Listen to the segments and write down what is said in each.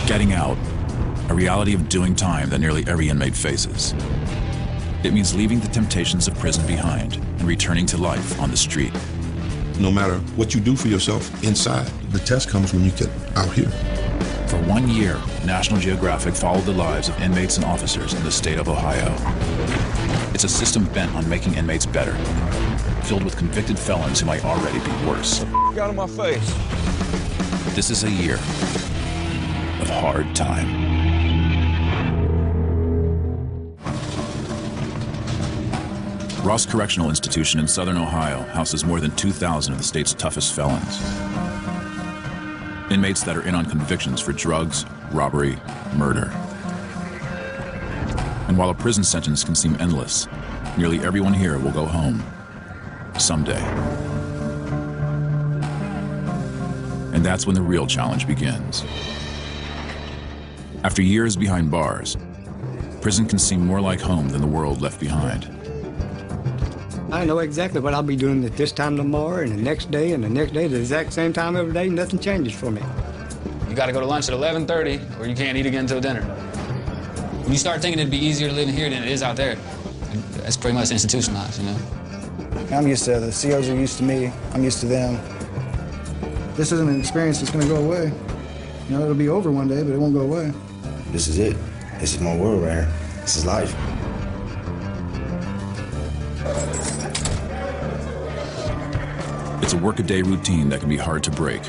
Getting out, a reality of doing time that nearly every inmate faces. It means leaving the temptations of prison behind and returning to life on the street. No matter what you do for yourself inside, the test comes when you get out here. For 1 year, National Geographic followed the lives of inmates and officers in the state of Ohio. It's a system bent on making inmates better, filled with convicted felons who might already be worse. Got on my face. This is a year of hard time. Ross Correctional Institution in Southern Ohio houses more than 2,000 of the state's toughest felons. Inmates that are in on convictions for drugs, robbery, murder. And while a prison sentence can seem endless, nearly everyone here will go home someday. And that's when the real challenge begins. After years behind bars, prison can seem more like home than the world left behind. I know exactly what I'll be doing at this time tomorrow and the next day and the next day, the exact same time every day. Nothing changes for me. You gotta go to lunch at 11:30 or you can't eat again until dinner. When you start thinking it'd be easier to live in here than it is out there, that's pretty much institutionalized, you know? I'm used to the COs are used to me. I'm used to them. This isn't an experience that's gonna go away. You know, it'll be over one day, but it won't go away. This is it. This is my world right here. This is life. It's a workaday routine that can be hard to break,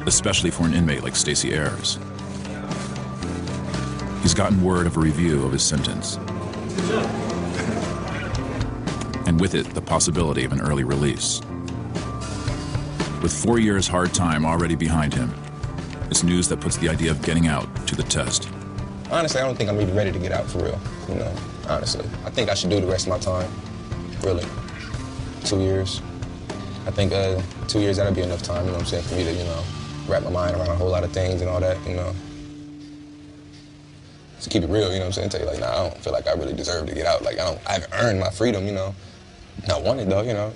especially for an inmate like Stacey Ayers. He's gotten word of a review of his sentence, and with it, the possibility of an early release. With 4 years hard time already behind him, it's news that puts the idea of getting out to the test. Honestly, I don't think I'm even ready to get out for real, you know, honestly. I think I should do the rest of my time, really. 2 years. I think 2 years, that'll be enough time, you know what I'm saying, for me to, you know, wrap my mind around a whole lot of things and all that, you know. To keep it real, you know what I'm saying, tell you, like, nah, I don't feel like I really deserve to get out. Like, I haven't earned my freedom, you know. I want it, though, you know.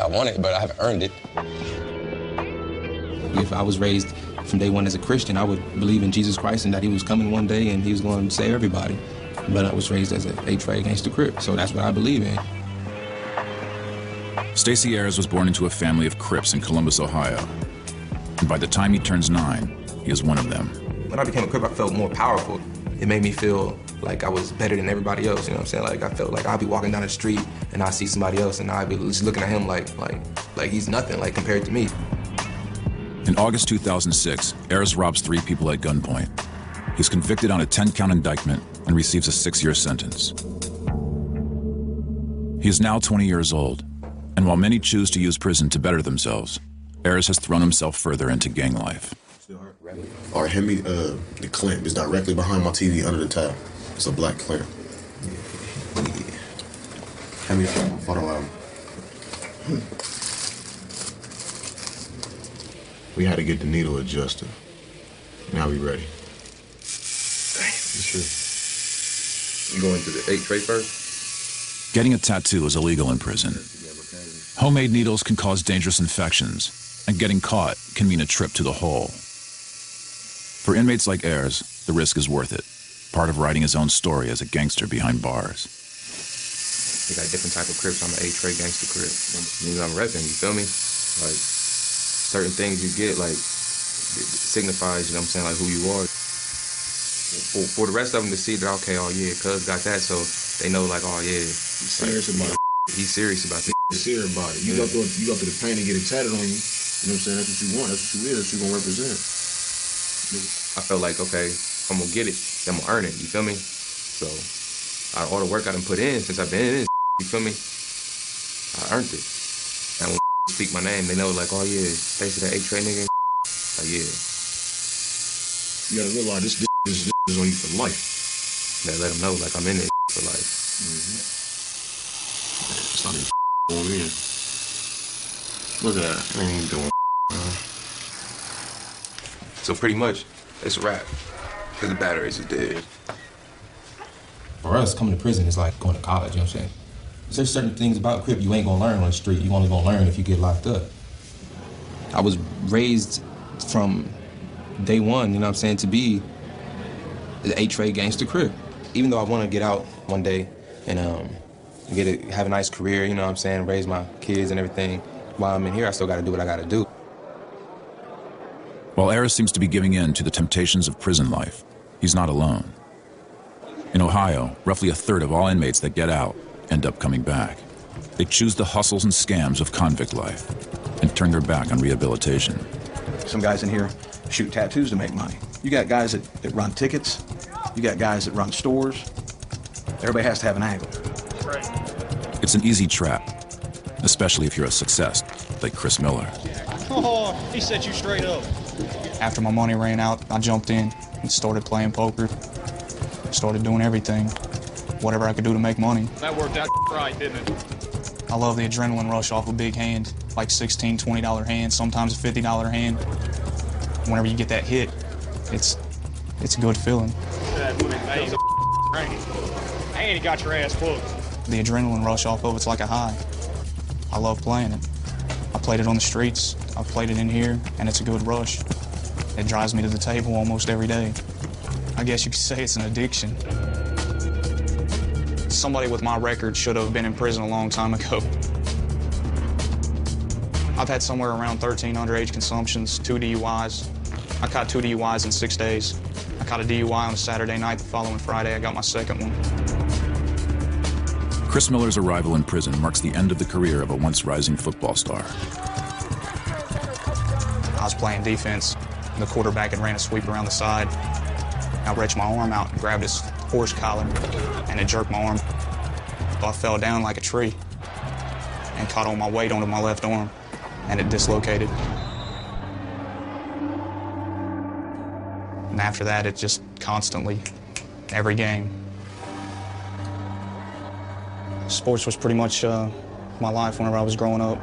I want it, but I haven't earned it. If I was raised from day one as a Christian, I would believe in Jesus Christ and that he was coming one day and he was going to save everybody. But I was raised as a A-Trade gangster Crip, so that's what I believe in. Stacey Ayers was born into a family of Crips in Columbus, Ohio. And by the time he turns 9, he is one of them. When I became a Crip, I felt more powerful. It made me feel like I was better than everybody else, you know what I'm saying? Like, I felt like I'd be walking down the street and I'd see somebody else and I'd be just looking at him like he's nothing, like, compared to me. In August 2006, Ayers robs 3 people at gunpoint. He's convicted on a 10-count indictment and receives a 6-year sentence. He is now 20 years old, and while many choose to use prison to better themselves, Ayers has thrown himself further into gang life. All right, hand me the clamp. It's directly behind my TV under the tab. It's a black clamp. Hand me that photo album. We had to get the needle adjusted. Now we ready. Sure. You going to the A-Trade first? Getting a tattoo is illegal in prison. Homemade needles can cause dangerous infections, and getting caught can mean a trip to the hole. For inmates like Ayers, the risk is worth it, part of writing his own story as a gangster behind bars. You got different type of Crips. I'm an A-Trade gangster Crip. I'm repping, you feel me? Like, certain things you get, like, it signifies, you know what I'm saying, like who you are. For the rest of them to see that, okay, oh yeah, cuz got that, so they know, like, oh yeah. He's serious about it. He's serious about it. He's serious about it. You go through the pain and get it tatted on you. You know what I'm saying? That's what you want. That's what you is. That's what you're gonna represent. I felt like, okay, if I'm gonna get it, then I'm gonna earn it. You feel me? So, all the work I done put in since I've been in this, you feel me? I earned it. And when speak my name, they know, like, oh yeah, Stacey, that A-Trade nigga. Like, yeah. You gotta realize this is on you for life. They let them know, like, I'm in it for life. It's not even going in. Look at that. I ain't even doing So pretty much, it's a wrap. Because the batteries is dead. For us, coming to prison is like going to college, you know what I'm saying? There's certain things about Crip you ain't gonna learn on the street. You only gonna learn if you get locked up. I was raised from day one, you know what I'm saying, to be the A-Trade Gangsta Crip. Even though I want to get out one day and have a nice career, you know what I'm saying, raise my kids and everything, while I'm in here, I still got to do what I got to do. While Ayers seems to be giving in to the temptations of prison life, he's not alone. In Ohio, roughly a third of all inmates that get out end up coming back. They choose the hustles and scams of convict life and turn their back on rehabilitation. Some guys in here shoot tattoos to make money. You got guys that run tickets. You got guys that run stores. Everybody has to have an angle. It's an easy trap, especially if you're a success, like Chris Miller. Oh, he set you straight up. After my money ran out, I jumped in and started playing poker. Started doing everything, whatever I could do to make money. That worked out right, didn't it? I love the adrenaline rush off a big hand, like $16, $20 hand, sometimes a $50 hand. Whenever you get that hit, it's a good feeling. And he got your ass booked. The adrenaline rush off of it's like a high. I love playing it. I played it on the streets, I've played it in here, and it's a good rush. It drives me to the table almost every day. I guess you could say it's an addiction. Somebody with my record should have been in prison a long time ago. I've had somewhere around 13 underage consumptions, 2 DUIs. I caught 2 DUIs in 6 days. I caught a DUI on a Saturday night. The following Friday, I got my second one. Chris Miller's arrival in prison marks the end of the career of a once rising football star. I was playing defense. The quarterback had ran a sweep around the side. I reached my arm out and grabbed his horse collar, and it jerked my arm. So I fell down like a tree and caught all my weight onto my left arm, and it dislocated. And after that, it just constantly, every game. Sports was pretty much my life whenever I was growing up.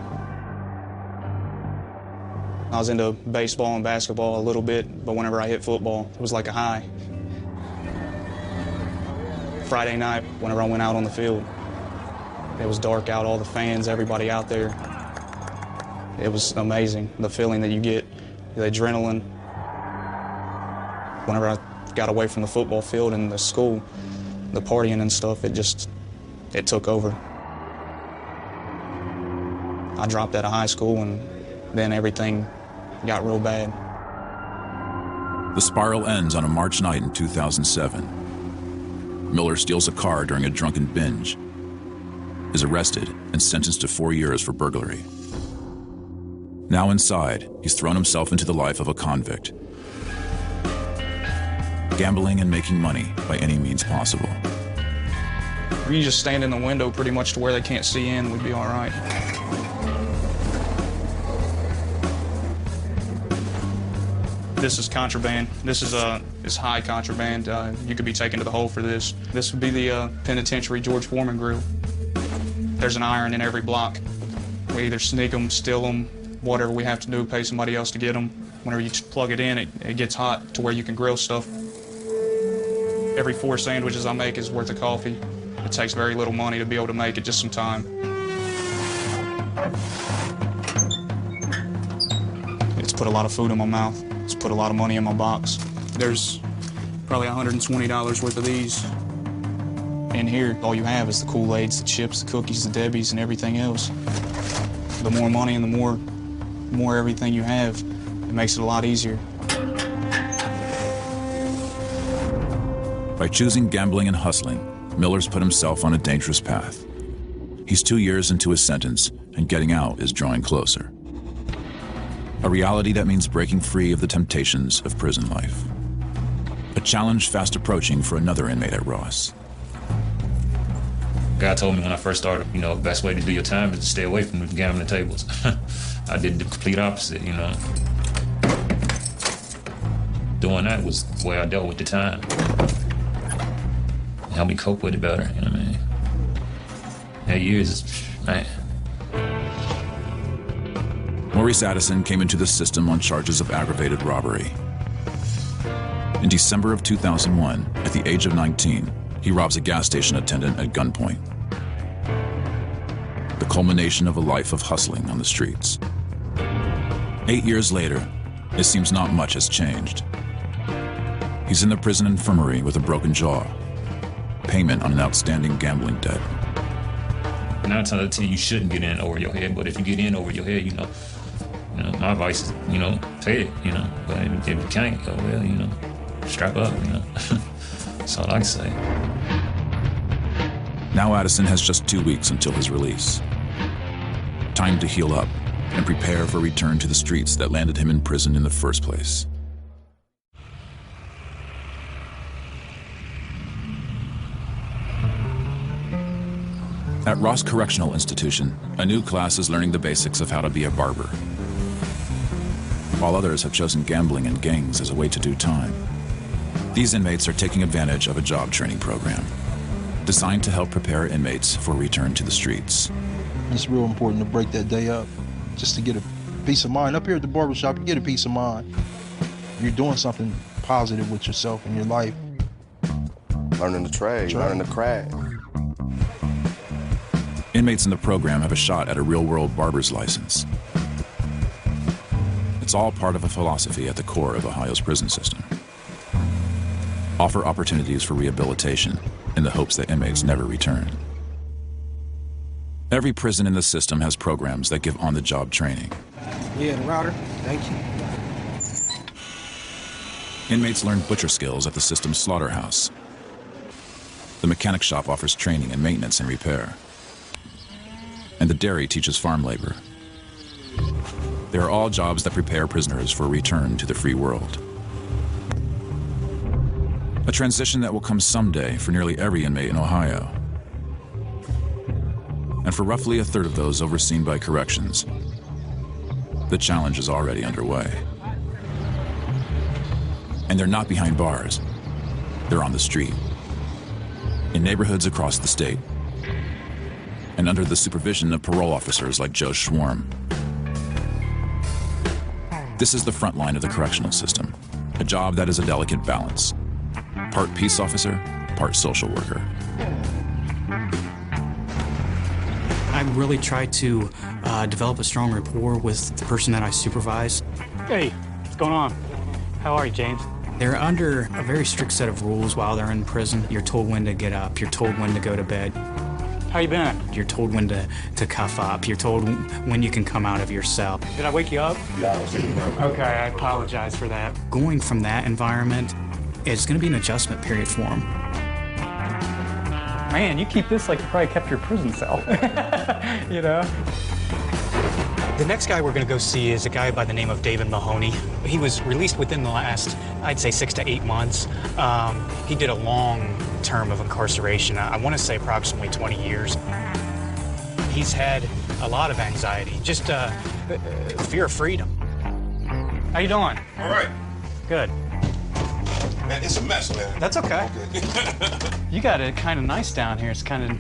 I was into baseball and basketball a little bit, but whenever I hit football, it was like a high. Friday night, whenever I went out on the field, it was dark out, all the fans, everybody out there. It was amazing, the feeling that you get, the adrenaline. Whenever I got away from the football field and the school, the partying and stuff, it took over. I dropped out of high school and then everything got real bad. The spiral ends on a March night in 2007. Miller steals a car during a drunken binge, is arrested and sentenced to 4 years for burglary. Now inside, he's thrown himself into the life of a convict, gambling and making money by any means possible. If you just stand in the window pretty much to where they can't see in, we'd be all right. This is contraband. This is high contraband. You could be taken to the hole for this. This would be the penitentiary George Foreman grill. There's an iron in every block. We either sneak them, steal them, whatever we have to do, pay somebody else to get them. Whenever you plug it in, it gets hot to where you can grill stuff. Every 4 sandwiches I make is worth of coffee. It takes very little money to be able to make it, just some time. It's put a lot of food in my mouth. It's put a lot of money in my box. There's probably $120 worth of these. In here, all you have is the Kool-Aids, the chips, the cookies, the Debbies, and everything else. The more money and the more everything you have, it makes it a lot easier. By choosing gambling and hustling, Miller's put himself on a dangerous path. He's 2 years into his sentence, and getting out is drawing closer. A reality that means breaking free of the temptations of prison life. A challenge fast approaching for another inmate at Ross. God told me when I first started, the best way to do your time is to stay away from the gambling tables. I did the complete opposite, Doing that was the way I dealt with the time. It helped me cope with it better, you know what I mean? 8 years, man. Maurice Addison came into the system on charges of aggravated robbery. In December of 2001, at the age of 19, he robs a gas station attendant at gunpoint. The culmination of a life of hustling on the streets. 8 years later, it seems not much has changed. He's in the prison infirmary with a broken jaw. Payment on an outstanding gambling debt. 9 times out of 10, you shouldn't get in over your head, but if you get in over your head, my advice is, pay it, But if you can't, oh well, strap up, That's all I can say. Now Addison has just 2 weeks until his release. Time to heal up and prepare for return to the streets that landed him in prison in the first place. At Ross Correctional Institution, a new class is learning the basics of how to be a barber, while others have chosen gambling and gangs as a way to do time. These inmates are taking advantage of a job training program designed to help prepare inmates for return to the streets. It's real important to break that day up, just to get a peace of mind. Up here at the barbershop, you get a peace of mind. You're doing something positive with yourself and your life. Learning the trade, learning the craft. Inmates in the program have a shot at a real-world barber's license. It's all part of a philosophy at the core of Ohio's prison system. Offer opportunities for rehabilitation in the hopes that inmates never return. Every prison in the system has programs that give on-the-job training. Yeah, the router. Thank you. Inmates learn butcher skills at the system's slaughterhouse. The mechanic shop offers training in maintenance and repair. And the dairy teaches farm labor. They are all jobs that prepare prisoners for a return to the free world. A transition that will come someday for nearly every inmate in Ohio. And for roughly a third of those overseen by corrections, the challenge is already underway. And they're not behind bars. They're on the street, in neighborhoods across the state, and under the supervision of parole officers like Joe Schwarm. This is the front line of the correctional system, a job that is a delicate balance. Part peace officer, part social worker. I really try to develop a strong rapport with the person that I supervise. Hey, what's going on? How are you, James? They're under a very strict set of rules while they're in prison. You're told when to get up. You're told when to go to bed. How you been? You're told when to cuff up. You're told when you can come out of your cell. Did I wake you up? Okay, I apologize for that. Going from that environment, it's going to be an adjustment period for them. Man, you keep this like you probably kept your prison cell. The next guy we're going to go see is a guy by the name of David Mahoney. He was released within the last, I'd say, 6 to 8 months. He did a long term of incarceration. I want to say approximately 20 years. He's had a lot of anxiety, just fear of freedom. How you doing? All right. Good. Man, it's a mess, man. That's okay. You got it kind of nice down here. It's kind of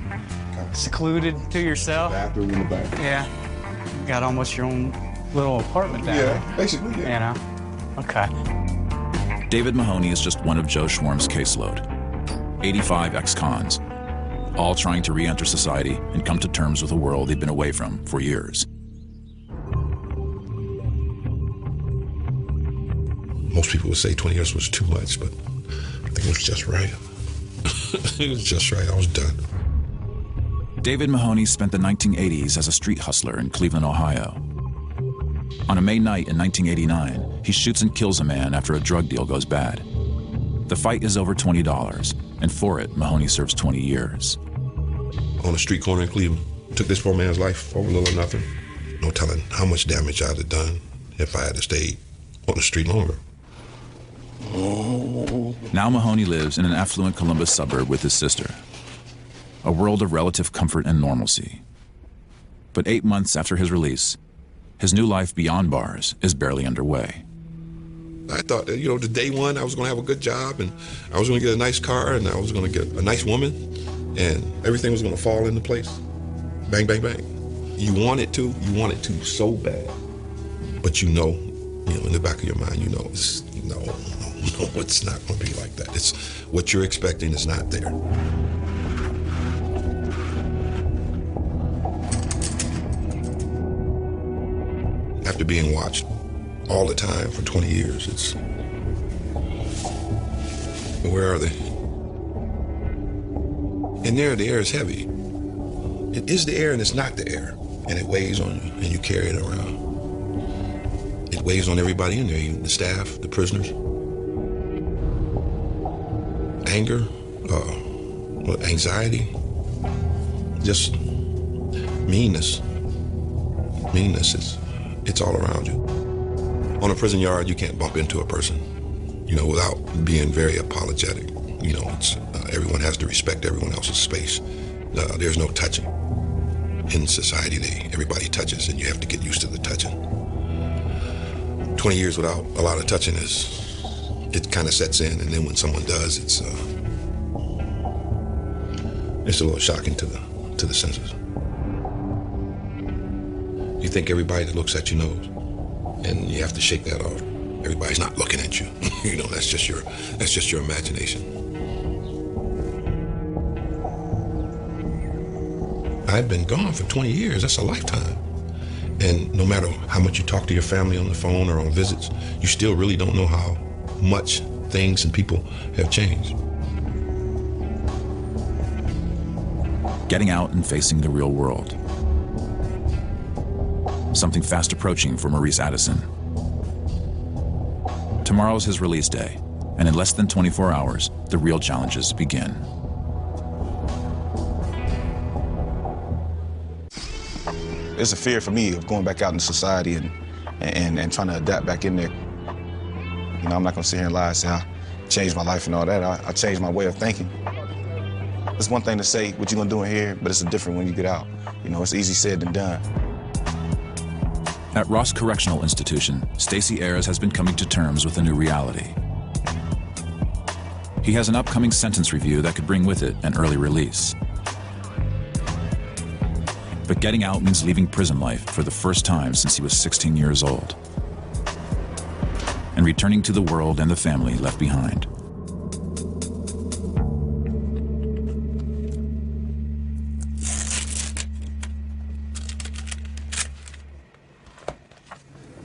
secluded to yourself. Bathroom in the back. Yeah. Got almost your own little apartment down there. Yeah, basically, yeah. Okay. David Mahoney is just one of Joe Schwarm's caseload. 85 ex-cons, all trying to re-enter society and come to terms with a world they've been away from for years. Most people would say 20 years was too much, but I think it was just right. It was just right. I was done. David Mahoney spent the 1980s as a street hustler in Cleveland, Ohio. On a May night in 1989, he shoots and kills a man after a drug deal goes bad. The fight is over $20, and for it, Mahoney serves 20 years. On a street corner in Cleveland, took this poor man's life for little or nothing. No telling how much damage I'd have done if I had stayed on the street longer. Now Mahoney lives in an affluent Columbus suburb with his sister. A world of relative comfort and normalcy. But 8 months after his release, his new life beyond bars is barely underway. I thought that, the day one I was going to have a good job and I was going to get a nice car and I was going to get a nice woman and everything was going to fall into place. Bang, bang, bang. You want it to so bad. But in the back of your mind, it's, no, it's not going to be like that. It's what you're expecting is not there. After being watched all the time for 20 years, Where are they? In there, the air is heavy. It is the air and it's not the air. And it weighs on you, and you carry it around. It weighs on everybody in there, even the staff, the prisoners. Anger, anxiety, just meanness. Meanness, it's all around you. On a prison yard, you can't bump into a person, without being very apologetic. Everyone has to respect everyone else's space. There's no touching. In society, everybody touches, and you have to get used to the touching. 20 years without a lot of touching it kind of sets in, and then when someone does, it's a little shocking to the senses. You think everybody that looks at you knows, and you have to shake that off. Everybody's not looking at you. That's just your imagination. I've been gone for 20 years. That's a lifetime. And no matter how much you talk to your family on the phone or on visits, you still really don't know how much things and people have changed. Getting out and facing the real world. Something fast approaching for Maurice Addison. Tomorrow's his release day, and in less than 24 hours, the real challenges begin. It's a fear for me of going back out into society and trying to adapt back in there. I'm not gonna sit here and lie and say I changed my life and all that. I changed my way of thinking. It's one thing to say what you're gonna do in here, but it's a different when you get out. It's easy said than done. At Ross Correctional Institution, Stacey Ayers has been coming to terms with a new reality. He has an upcoming sentence review that could bring with it an early release. But getting out means leaving prison life for the first time since he was 16 years old, and returning to the world and the family left behind.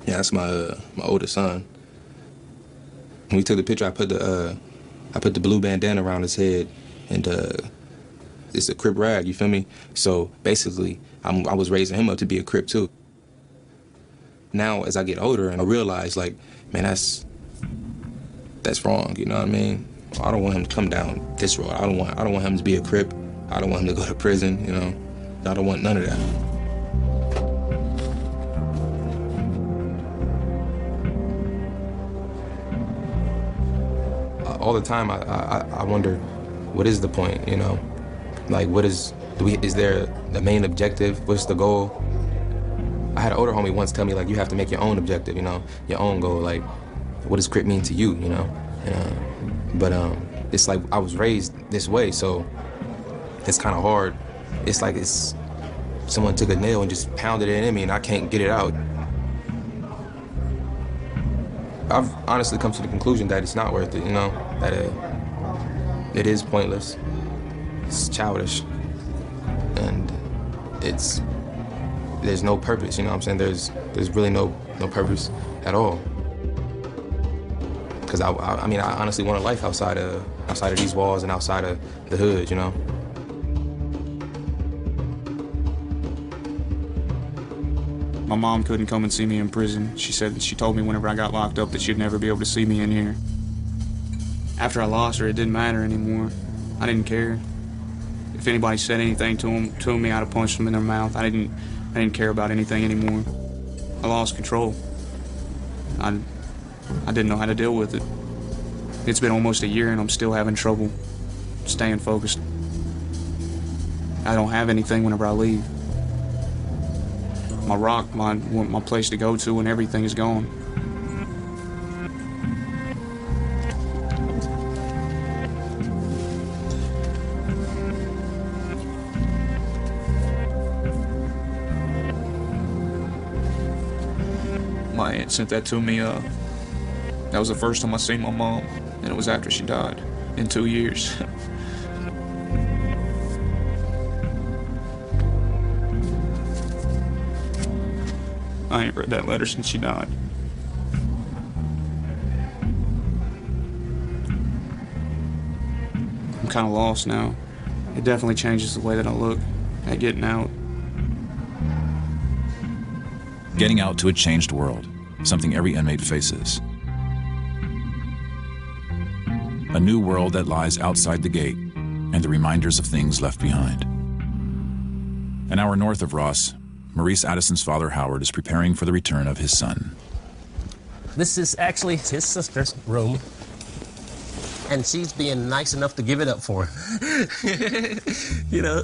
Yeah, that's my oldest son. When we took the picture, I put the blue bandana around his head, and it's a Crip rag. You feel me? So basically, I was raising him up to be a Crip too. Now, as I get older, and I realize, like, man, that's wrong. You know what I mean? I don't want him to come down this road. I don't want him to be a Crip. I don't want him to go to prison. I don't want none of that. All the time, I wonder, what is the point, Like, is there the main objective? What's the goal? I had an older homie once tell me, like, you have to make your own objective, your own goal. Like, what does Crip mean to you, But it's like I was raised this way, so it's kind of hard. It's like someone took a nail and just pounded it in me, and I can't get it out. I've honestly come to the conclusion that it's not worth it, that it is pointless. It's childish. And there's no purpose, what I'm saying? There's really no purpose at all. Because I honestly want a life outside of these walls and outside of the hood, My mom couldn't come and see me in prison. She told me whenever I got locked up that she'd never be able to see me in here. After I lost her, it didn't matter anymore. I didn't care. If anybody said anything to me, I'd have punched them in their mouth. I didn't care about anything anymore. I lost control. I didn't know how to deal with it. It's been almost a year and I'm still having trouble staying focused. I don't have anything whenever I leave. My rock, my place to go to when everything is gone. My aunt sent that to me. That was the first time I seen my mom, and it was after she died in 2 years. I ain't read that letter since she died. I'm kind of lost now. It definitely changes the way that I look at getting out. Getting out to a changed world, something every inmate faces. A new world that lies outside the gate and the reminders of things left behind. An hour north of Ross, Maurice Addison's father, Howard, is preparing for the return of his son. This is actually his sister's room, and she's being nice enough to give it up for him. You know?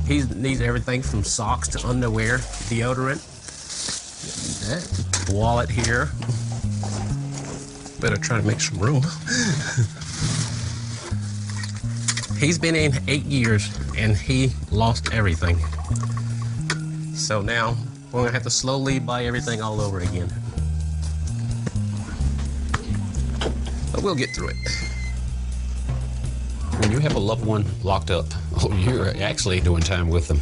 He needs everything from socks to underwear, deodorant, that wallet here. Better try to make some room. He's been in 8 years, and he lost everything. So now, we're gonna have to slowly buy everything all over again. But we'll get through it. When you have a loved one locked up, you're actually doing time with them.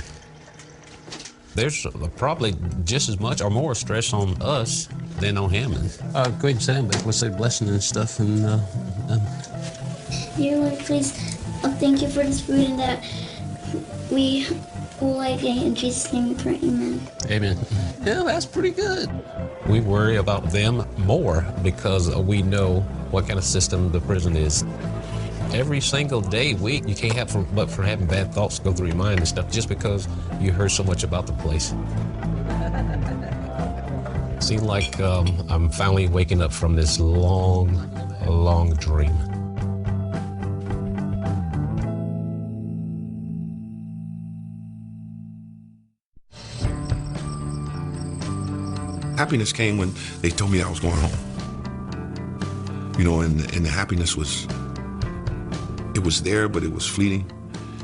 There's probably just as much or more stress on us than on him. Go ahead and sit down, babe. We'll say blessing and stuff. And Dear Lord, please, thank you for this food and that we will like it. In Jesus' name we pray, amen. Amen. Yeah, that's pretty good. We worry about them more because we know what kind of system the prison is. Every single day, week, you can't have but for having bad thoughts go through your mind and stuff just because you heard so much about the place. Seems like I'm finally waking up from this long, long dream. Happiness came when they told me I was going home. You know, and the happiness was, it was there, but it was fleeting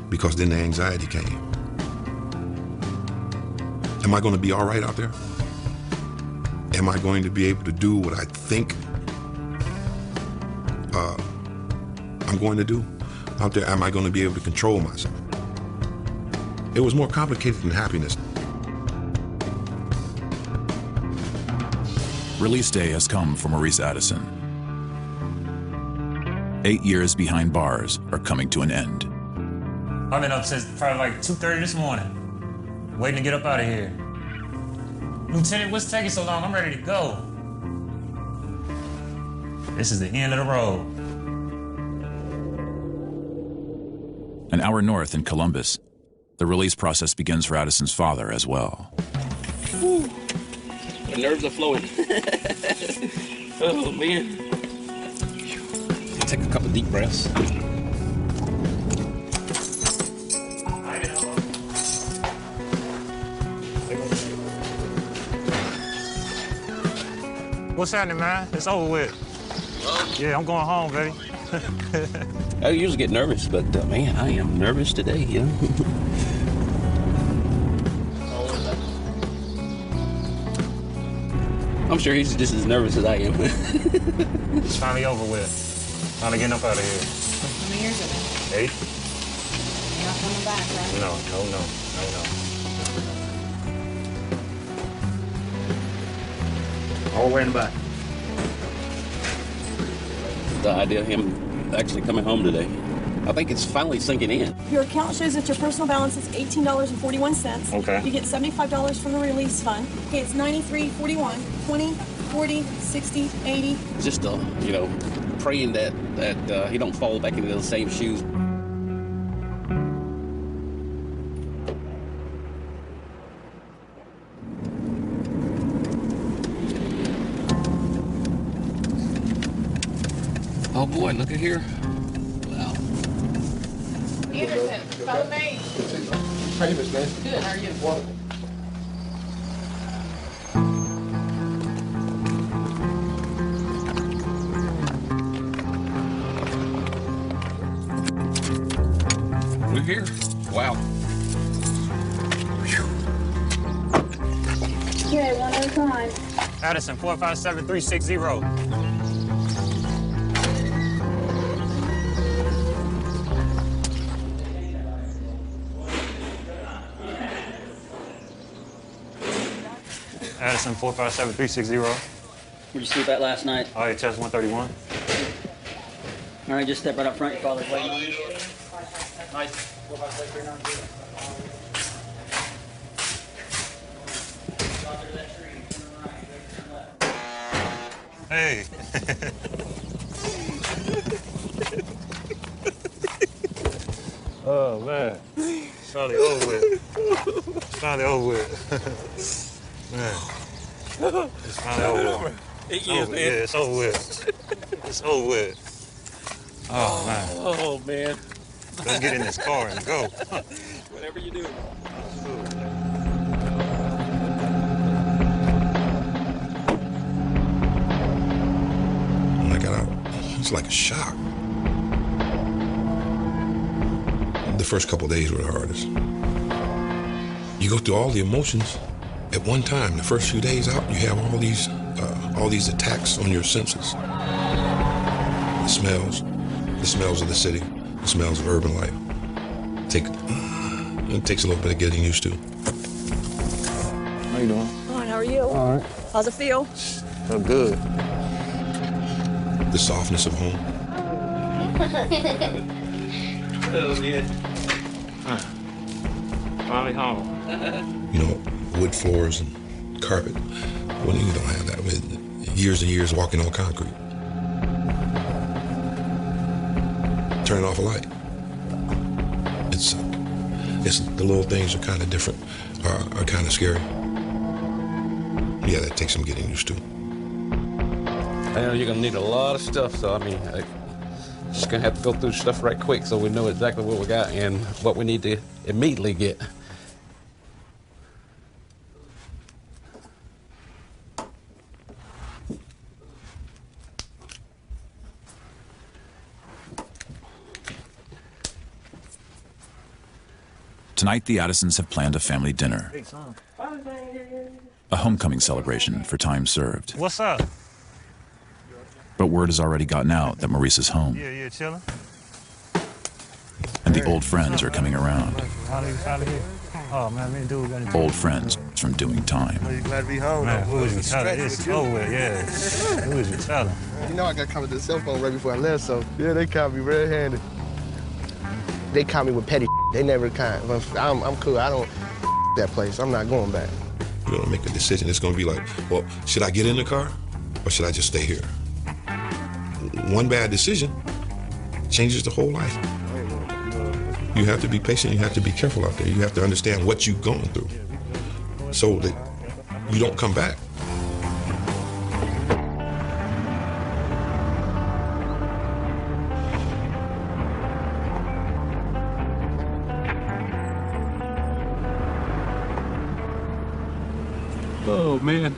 because then the anxiety came. Am I going to be all right out there? Am I going to be able to do what I think I'm going to do out there? Am I going to be able to control myself? It was more complicated than happiness. Release day has come for Maurice Addison. 8 years behind bars are coming to an end. I've been up since probably like 2:30 this morning, waiting to get up out of here. Lieutenant, what's taking so long? I'm ready to go. This is the end of the road. An hour north in Columbus, the release process begins for Addison's father as well. Whew. The nerves are flowing. Oh, man. Take a couple deep breaths. What's happening, man? It's over with. Yeah, I'm going home, baby. I usually get nervous, but man, I am nervous today, you know? I'm sure he's just as nervous as I am. It's finally over with. Finally getting up out of here. How many years is it? 8. You're not coming back, right? No. All the way in the back. The idea of him actually coming home today, I think it's finally sinking in. Your account shows that your personal balance is $18.41. Okay. You get $75 from the release fund. Okay, it's $93.41, 20, 40, 60, 80. Just, you know, praying that he don't fall back into those same shoes. Oh boy, look at here. Wow. Anderson, follow me. How you doing, man? Good, how are you? We're here. Wow. Okay, one at a time. Addison, 457360. Addison, 457360. Where'd you sleep at last night? IHS 131. All right, just step right up front. Your father's waiting on you. Nice. Hey. Oh man. Finally over with. Finally over with. Man. It's finally over with. 8 years, man. Yeah, it's over with. It's over with. Oh man. Oh man. Let's get in this car and go. Whatever you do. When I got out, it's like a shock. The first couple of days were the hardest. You go through all the emotions at one time. The first few days out, you have all these attacks on your senses. The smells of the city, the smells of urban life. It takes a little bit of getting used to. How you doing? Fine, how are you? All right. How's it feel? Feel good. The softness of home. Oh, yeah. Finally home. You know, wood floors and carpet. Well, you don't have that with years and years walking on concrete. Turning off a light. It's the little things are kind of different, are kind of scary. Yeah, that takes some getting used to. I know you're gonna need a lot of stuff, so I mean, just gonna have to go through stuff right quick so we know exactly what we got and what we need to immediately get. Tonight, the Addisons have planned a family dinner. A homecoming celebration for time served. What's up? But word has already gotten out that Maurice is home, Yeah, chilling. and the old friends are coming around. Finally here. Oh man, me and dude got Old friends from doing time. You glad to be home? Man, who is you telling? It's over with, yeah. Who is you telling? You know I got caught with the cell phone right before I left, so yeah, they caught me red-handed. They caught me with petty. They never kind. I'm cool. I don't that place. I'm not going back. You're gonna make a decision. It's gonna be like, well, should I get in the car or should I just stay here? One bad decision changes the whole life. You have to be patient. You have to be careful out there. You have to understand what you're going through so that you don't come back. Oh man.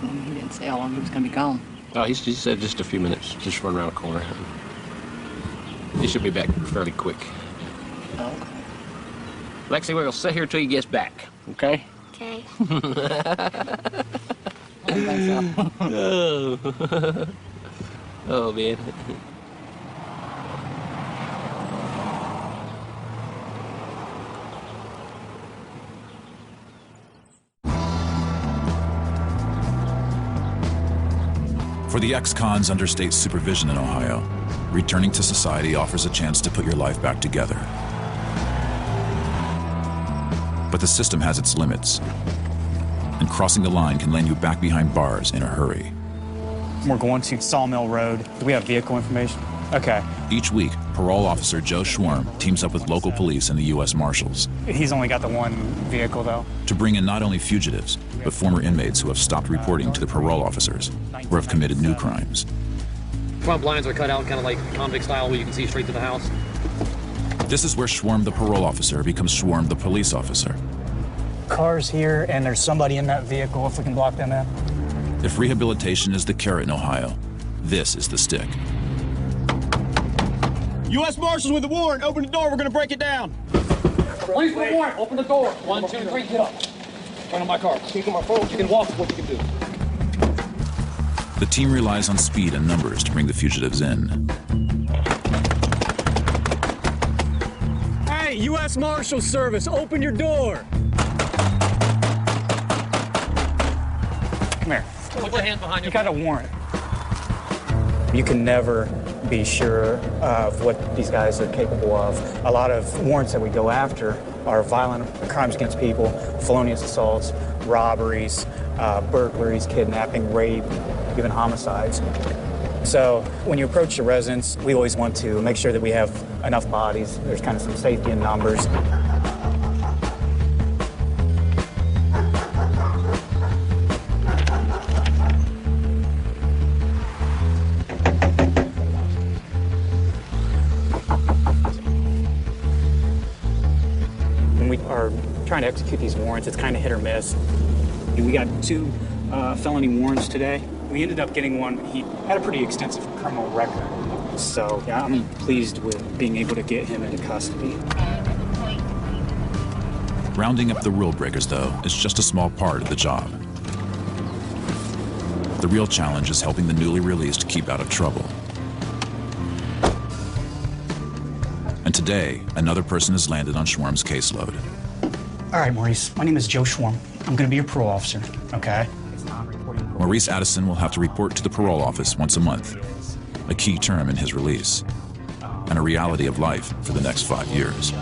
He didn't say how long he was going to be gone. Oh, he said just a few minutes, just run around the corner. He should be back fairly quick. Oh. Lexi, we'll sit here till he gets back, okay? Okay. Oh. Oh, man. For the ex-cons under state supervision in Ohio, returning to society offers a chance to put your life back together. But the system has its limits, and crossing the line can land you back behind bars in a hurry. We're going to Sawmill Road. Do we have vehicle information? Okay. Each week, parole officer Joe Schwarm teams up with local police and the U.S. Marshals He's only got the one vehicle, though. to bring in not only fugitives, but former inmates who have stopped reporting to the parole officers or have committed new crimes. Front blinds are cut out kind of like convict style where you can see straight to the house. This is where Schwarm the parole officer becomes Schwarm the police officer. Cars here, and there's somebody in that vehicle, if we can block them in. If rehabilitation is the carrot in Ohio, this is the stick. U.S. Marshals with a warrant. Open the door. We're going to break it down. Police with warrant. Open the door. 1, 2, 3, get up. Turn on my car. Take my phone. You can walk what you can do. The team relies on speed and numbers to bring the fugitives in. Hey, U.S. Marshal Service, open your door. Come here. Put your hands behind You your got a warrant. You can never be sure of what these guys are capable of. A lot of warrants that we go after are violent crimes against people, felonious assaults, robberies, burglaries, kidnapping, rape, even homicides. So when you approach the residents, we always want to make sure that we have enough bodies. There's kind of some safety in numbers. When we are trying to execute these warrants, it's kind of hit or miss. We got 2 felony warrants today. We ended up getting one. He had a pretty extensive criminal record. So yeah, I'm pleased with being able to get him into custody. Rounding up the rule breakers, though, is just a small part of the job. The real challenge is helping the newly released keep out of trouble. And today, another person has landed on Schwarm's caseload. All right, Maurice, my name is Joe Schwarm. I'm going to be your parole officer, okay? Maurice Addison will have to report to the parole office once a month, a key term in his release, and a reality of life for the next 5 years.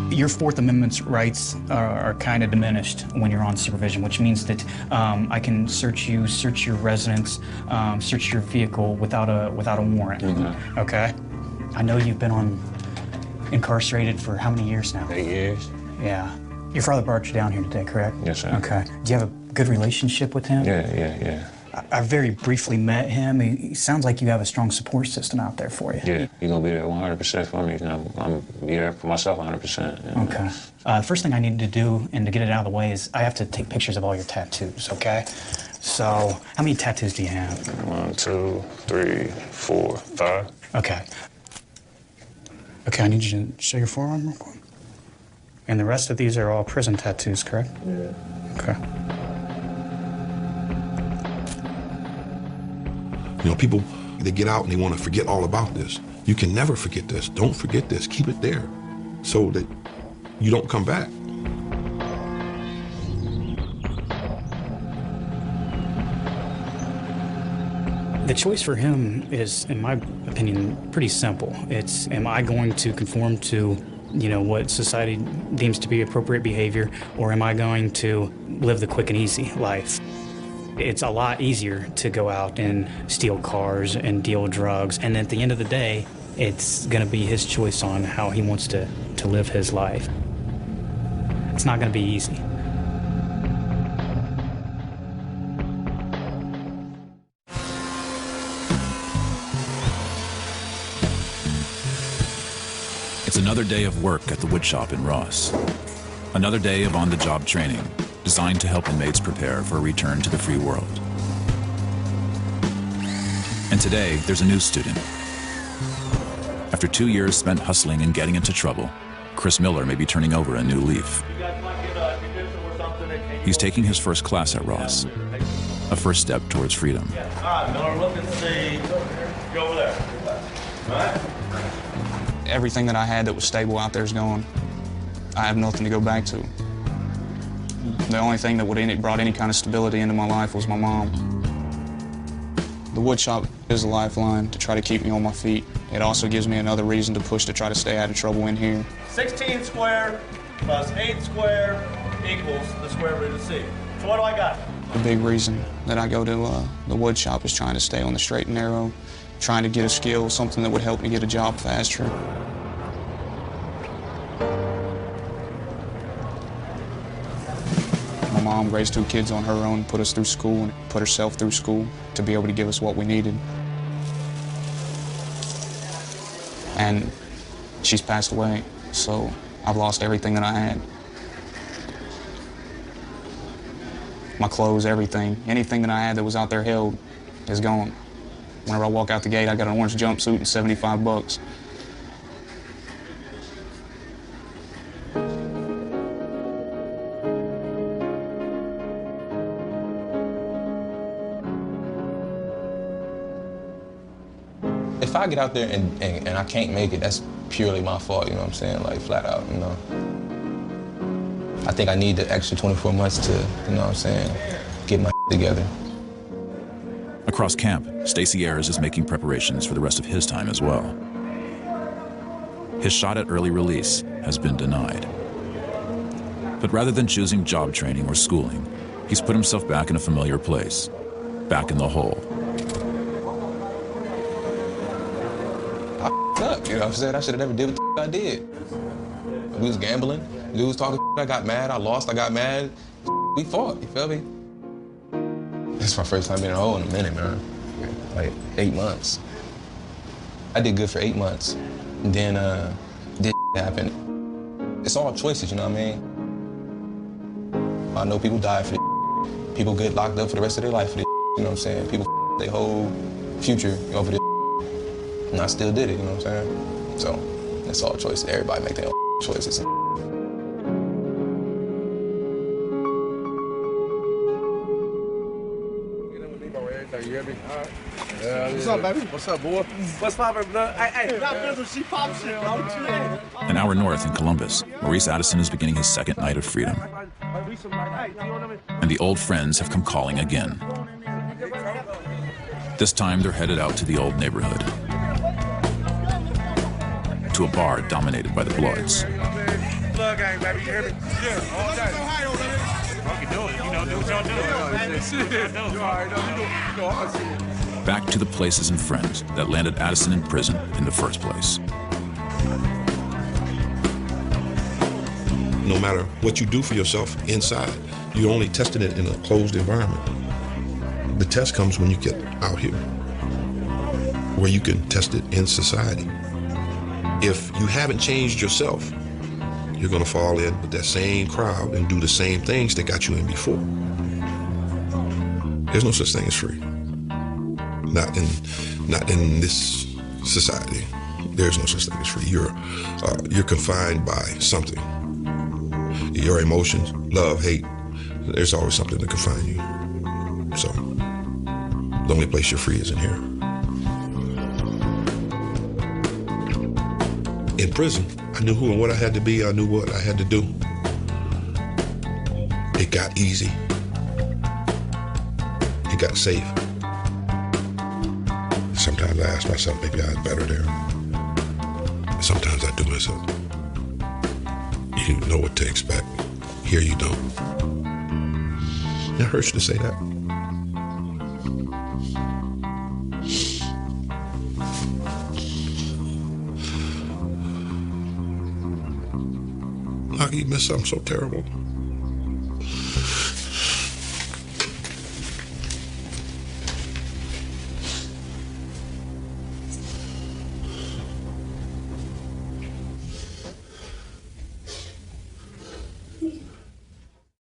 Your Fourth Amendment rights are kind of diminished when you're on supervision, which means that I can search you, search your residence, search your vehicle without a warrant, okay? I know you've been incarcerated for how many years now? 8 years. Yeah. Your father brought you down here today, correct? Yes, sir. Okay. Do you have a good relationship with him? Yeah. I very briefly met him. He sounds like you have a strong support system out there for you. Yeah, you're going to be there 100% for me. I'm going to be there for myself 100%. Yeah. Okay. The first thing I need to do, and to get it out of the way, is I have to take pictures of all your tattoos, okay? So, how many tattoos do you have? 1, 2, 3, 4, 5. Okay. Okay, I need you to show your forearm real quick. And the rest of these are all prison tattoos, correct? Yeah. Okay. You know, people, they get out and they want to forget all about this. You can never forget this. Don't forget this. Keep it there so that you don't come back. The choice for him is, in my opinion, pretty simple. It's, am I going to conform to, what society deems to be appropriate behavior, or am I going to live the quick and easy life? It's a lot easier to go out and steal cars and deal drugs, and at the end of the day, it's going to be his choice on how he wants to live his life. It's not going to be easy. It's another day of work at the woodshop in Ross. Another day of on-the-job training, designed to help inmates prepare for a return to the free world. And today, there's a new student. After 2 years spent hustling and getting into trouble, Chris Miller may be turning over a new leaf. He's taking his first class at Ross, a first step towards freedom. All right, Miller, look and see. Go over there. All right? Everything that I had that was stable out there is gone. I have nothing to go back to. The only thing that would brought any kind of stability into my life was my mom. The woodshop is a lifeline to try to keep me on my feet. It also gives me another reason to push to try to stay out of trouble in here. 16 squared plus 8 squared equals the square root of C. So what do I got? The big reason that I go to the woodshop is trying to stay on the straight and narrow, trying to get a skill, something that would help me get a job faster. My mom raised 2 kids on her own, put us through school, and put herself through school to be able to give us what we needed. And she's passed away, so I've lost everything that I had. My clothes, everything. Anything that I had that was out there held is gone. Whenever I walk out the gate, I got an orange jumpsuit and 75 bucks. If I get out there and I can't make it, that's purely my fault, you know what I'm saying? Like, flat out, you know. I think I need the extra 24 months to, you know what I'm saying, get my together. Across camp, Stacey Ayers is making preparations for the rest of his time as well. His shot at early release has been denied. But rather than choosing job training or schooling, he's put himself back in a familiar place, back in the hole. I f***ed up, you know what I'm saying? I should have never did what the I did. We was gambling, dude was talking, I got mad, I lost, I got mad. We fought, you feel me? This is my first time being in a hole in a minute, man. Like 8 months. I did good for 8 months. And then this happened. It's all choices, you know what I mean? I know people die for this. People get locked up for the rest of their life for this, you know what I'm saying? People their whole future over this. And I still did it, you know what I'm saying? So, it's all choices. Everybody make their own choices. What's up, baby? What's up, boy? What's poppin', blood? Hey, that Bizzle, she pop shit, bro. An hour north in Columbus, Maurice Addison is beginning his second night of freedom. And the old friends have come calling again. This time they're headed out to the old neighborhood, to a bar dominated by the Bloods. Blood gang, baby, you hear me? Yeah, all day. Fucking do it, you know, do what y'all do. You already know. Back to the places and friends that landed Addison in prison in the first place. No matter what you do for yourself inside, you're only testing it in a closed environment. The test comes when you get out here, where you can test it in society. If you haven't changed yourself, you're gonna fall in with that same crowd and do the same things that got you in before. There's no such thing as free. Not in this society. There's no such thing as free. You're confined by something. Your emotions, love, hate. There's always something to confine you. So, the only place you're free is in here. In prison, I knew who and what I had to be. I knew what I had to do. It got easy. It got safe. Sometimes I ask myself, maybe I was better there. Sometimes I do myself. You know what to expect. Here you don't. It hurts to say that. How can you miss something so terrible?